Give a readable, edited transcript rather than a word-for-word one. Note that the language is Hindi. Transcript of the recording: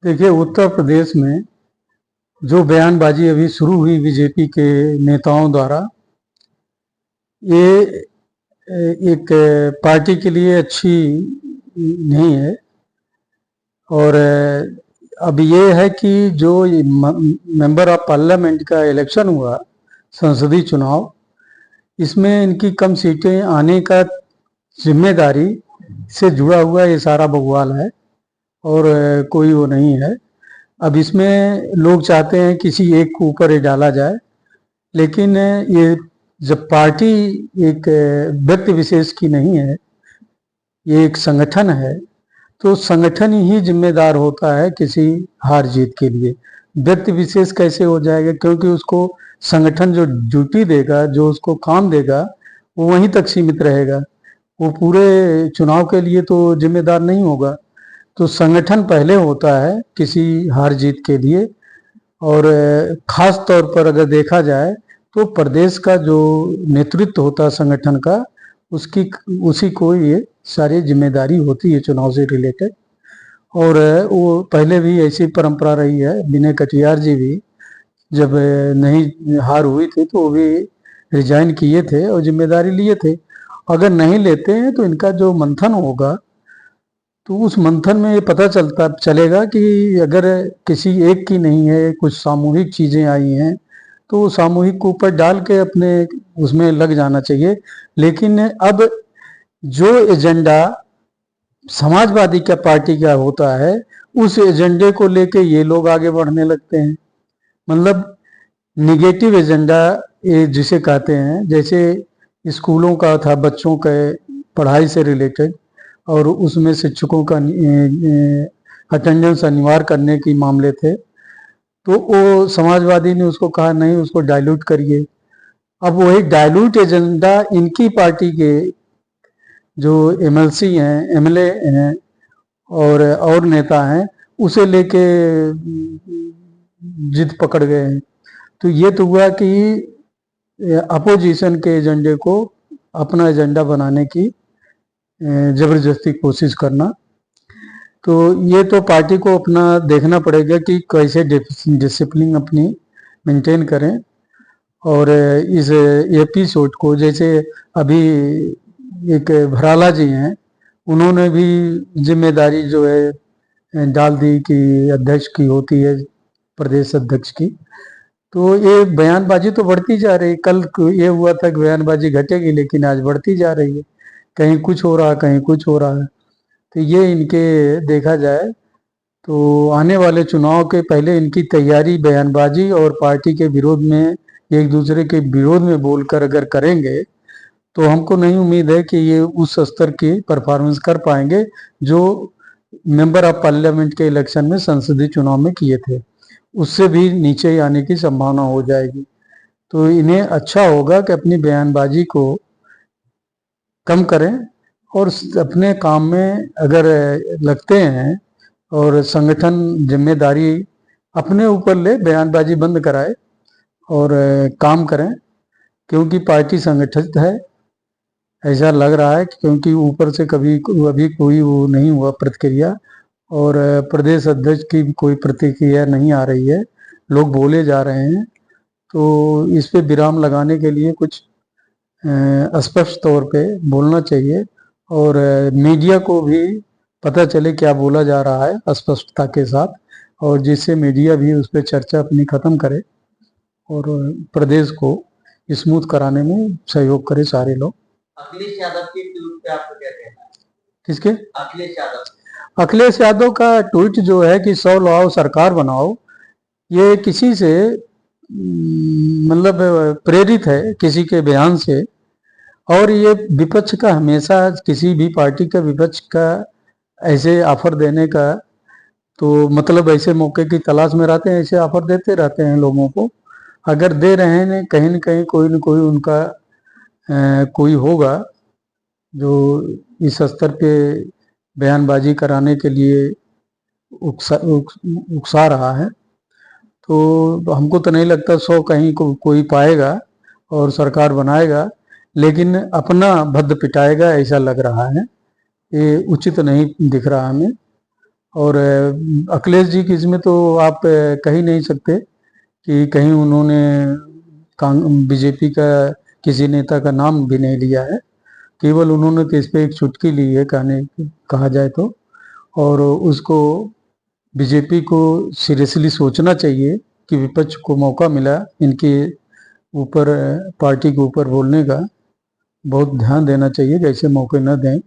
देखिए, उत्तर प्रदेश में जो बयानबाजी अभी शुरू हुई बीजेपी के नेताओं द्वारा, ये एक पार्टी के लिए अच्छी नहीं है। और अब ये है कि जो मेंबर ऑफ पार्लियामेंट का इलेक्शन हुआ, संसदीय चुनाव, इसमें इनकी कम सीटें आने का जिम्मेदारी से जुड़ा हुआ ये सारा बवाल है और कोई वो नहीं है। अब इसमें लोग चाहते हैं किसी एक को ऊपर ही डाला जाए, लेकिन ये जब पार्टी एक व्यक्ति विशेष की नहीं है, ये एक संगठन है, तो संगठन ही जिम्मेदार होता है किसी हार जीत के लिए। व्यक्ति विशेष कैसे हो जाएगा? क्योंकि उसको संगठन जो ड्यूटी देगा, जो उसको काम देगा, वो वहीं तक सीमित रहेगा, वो पूरे चुनाव के लिए तो जिम्मेदार नहीं होगा। तो संगठन पहले होता है किसी हार जीत के लिए। और खास तौर पर अगर देखा जाए तो प्रदेश का जो नेतृत्व होता है संगठन का, उसी को ये सारी जिम्मेदारी होती है चुनाव से रिलेटेड। और वो पहले भी ऐसी परंपरा रही है। विनय कटियार जी भी जब नहीं हार हुई थी तो वो भी रिजाइन किए थे और जिम्मेदारी लिए थे। अगर नहीं लेते हैं तो इनका जो मंथन होगा, तो उस मंथन में ये पता चलेगा कि अगर किसी एक की नहीं है, कुछ सामूहिक चीजें आई हैं, तो सामूहिक को ऊपर डाल के अपने उसमें लग जाना चाहिए। लेकिन अब जो एजेंडा समाजवादी का पार्टी का होता है, उस एजेंडे को लेके ये लोग आगे बढ़ने लगते हैं। मतलब निगेटिव एजेंडा ये जिसे कहते हैं, जैसे स्कूलों का था बच्चों के पढ़ाई से रिलेटेड, और उसमें शिक्षकों का अटेंडेंस अनिवार्य करने के मामले थे, तो वो समाजवादी ने उसको कहा नहीं, उसको डाइल्यूट करिए। अब वही डाइल्यूट एजेंडा इनकी पार्टी के जो एमएलसी हैं, एमएलए हैं और नेता हैं, उसे लेके जिद पकड़ गए हैं। तो ये तो हुआ कि अपोजिशन के एजेंडे को अपना एजेंडा बनाने की जबरदस्ती कोशिश करना। तो ये तो पार्टी को अपना देखना पड़ेगा कि कैसे डिसिप्लिन अपनी मेंटेन करें। और इस एपिसोड को, जैसे अभी एक भराला जी हैं, उन्होंने भी जिम्मेदारी जो है डाल दी कि अध्यक्ष की होती है, प्रदेश अध्यक्ष की। तो ये बयानबाजी तो बढ़ती जा रही है। कल ये हुआ था कि बयानबाजी घटेगी, लेकिन आज बढ़ती जा रही है। कहीं कुछ हो रहा है, कहीं कुछ हो रहा है। तो ये इनके देखा जाए तो आने वाले चुनाव के पहले इनकी तैयारी बयानबाजी और पार्टी के विरोध में, एक दूसरे के विरोध में बोलकर अगर करेंगे, तो हमको नहीं उम्मीद है कि ये उस स्तर की परफॉर्मेंस कर पाएंगे जो मेंबर ऑफ पार्लियामेंट के इलेक्शन में, संसदीय चुनाव में किए थे। उससे भी नीचे ही आने की संभावना हो जाएगी। तो इन्हें अच्छा होगा कि अपनी बयानबाजी को कम करें और अपने काम में अगर लगते हैं और संगठन जिम्मेदारी अपने ऊपर ले, बयानबाजी बंद कराए और काम करें। क्योंकि पार्टी संगठित है, ऐसा लग रहा है, क्योंकि ऊपर से कभी अभी कोई वो नहीं हुआ प्रतिक्रिया, और प्रदेश अध्यक्ष की कोई प्रतिक्रिया नहीं आ रही है। लोग बोले जा रहे हैं। तो इस पे विराम लगाने के लिए कुछ स्पष्ट तौर पे बोलना चाहिए, और मीडिया को भी पता चले क्या बोला जा रहा है स्पष्टता के साथ, और जिससे मीडिया भी उस पर चर्चा अपनी खत्म करे और प्रदेश को स्मूथ कराने में सहयोग करे सारे लोग। अखिलेश यादव के ट्वीट पे आपका क्या कहना है? किसके? अखिलेश यादव। अखिलेश यादव का ट्वीट जो है कि 100 लाओ सरकार बनाओ, ये किसी से मतलब प्रेरित है, किसी के बयान से। और ये विपक्ष का हमेशा, किसी भी पार्टी का विपक्ष का ऐसे ऑफर देने का, तो मतलब ऐसे मौके की तलाश में रहते हैं, ऐसे ऑफर देते रहते हैं लोगों को। अगर दे रहे हैं, कहीं न कहीं कोई न कोई उनका कोई होगा जो इस स्तर पे बयानबाजी कराने के लिए उकसा रहा है। तो हमको तो नहीं लगता 100 कहीं कोई पाएगा और सरकार बनाएगा, लेकिन अपना भद्द पिटाएगा, ऐसा लग रहा है। ये उचित नहीं दिख रहा हमें। और अखिलेश जी की इसमें तो आप कह ही नहीं सकते कि कहीं उन्होंने बीजेपी का किसी नेता का नाम भी नहीं लिया है। केवल उन्होंने तो इस पे एक चुटकी ली है कहने कहा जाए तो। और उसको बीजेपी को सीरियसली सोचना चाहिए कि विपक्ष को मौका मिला इनके ऊपर, पार्टी के ऊपर बोलने का। बहुत ध्यान देना चाहिए कि ऐसे मौके न दें।